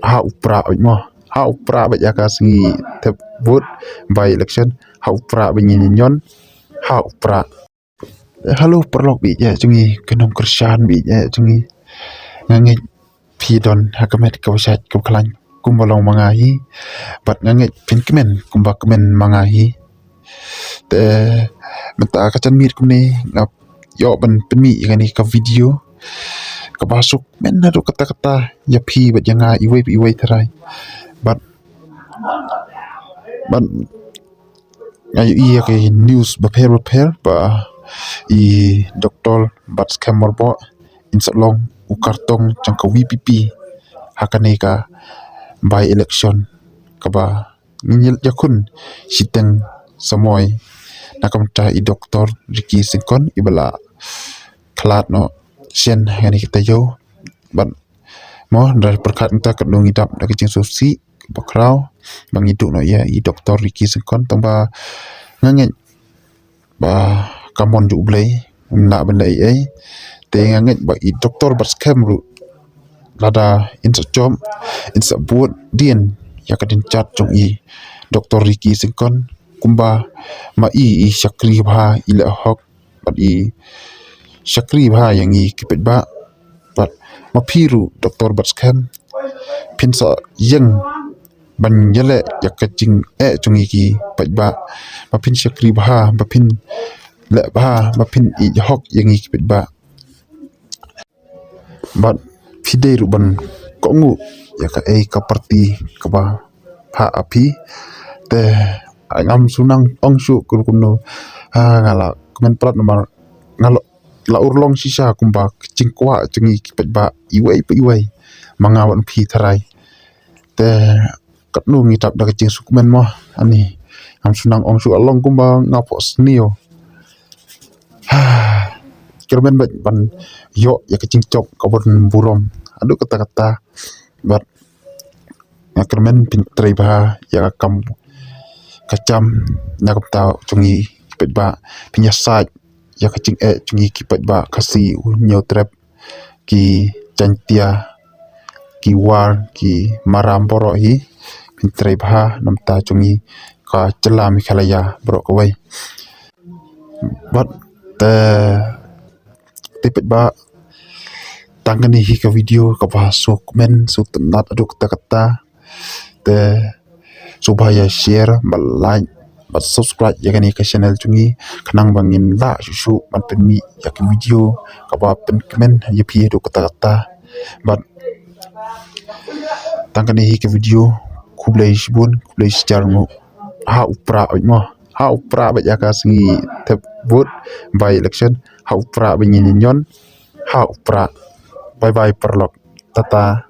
ha upra mo ha upra ba ya ka singi te vote by election ha upra ba nyon ha upra halo perlok bi ya chungi kenom kersan bi ya chungi ngangi pidon hakamet ka wasat ka klan kumbalong mangahi bat ngangi pinkemen kumbakemen mangahi te menta ka chan mir kumni ngap yo ban penmi ngani ka video kabasuk men na do kata-kata ya phi bat yanga iwai tharai but ayo iya ke news repair ba i doktor bat scammer bo insalong u kartong changka VPP hakane ka by election kaba ngil yakun siteng samoy nakamta i doktor Ricky Singkon ibala klat no sian ngani kita yo ban mo dari perkat enta kadung idap da kecing susi bakrau bang hidup no ya i doktor Ricky Singkon tamba ngangen ba kamon ju blai na benda ai te ngangen ba i doktor bas scam ru lada insa jom insa buat dien ya kadin chat jong i doktor Ricky Singkon kumba ma i syakri bha ila hok bat i syakri bha yang i kipet ba bat ma phiru doktor bat scam pinsa yang ban yele yakacing chungi ki pat ba ma pin syakri bha ma pin le bha ma pin i hok yang i kipet ba bat fide ru ban ko ngu ya ka ka parti ka ba pha api te ngam sunang ong su kuno ngala kemen plat nomor ngalo la urlong sisa kumba cingkwa cengi kipet ba iwai mangawan phi tharai te katnu ngitap da kecing sukumen mo ani ngam sunang ong su along kumba ngapo snio kermen ban yo ya kecing cok kabon burom adu kata-kata bat ngakermen pin ba ya kam kacam nakap tau cungi kipet ba pinya saj ya kecing cungi kipet ba kasi unyo trap ki cantia ki war ki maram poro hi pin ba namta cungi ka celam khalaya bro kawai bat tipet ba tangani hi ka video ka bahasuk men su tenat adu kata-kata te supaya share like bat subscribe ya kani ka channel chungi kanang bangin la su man penmi ya ki video ka ba pen comment ya pi adu kata-kata bat tangani hi ka video kublai shibun kublai sejarmu ha upra mo ha upra ba ya ka singi te vote by election ha upra ba nyon ha upra bye perlok tata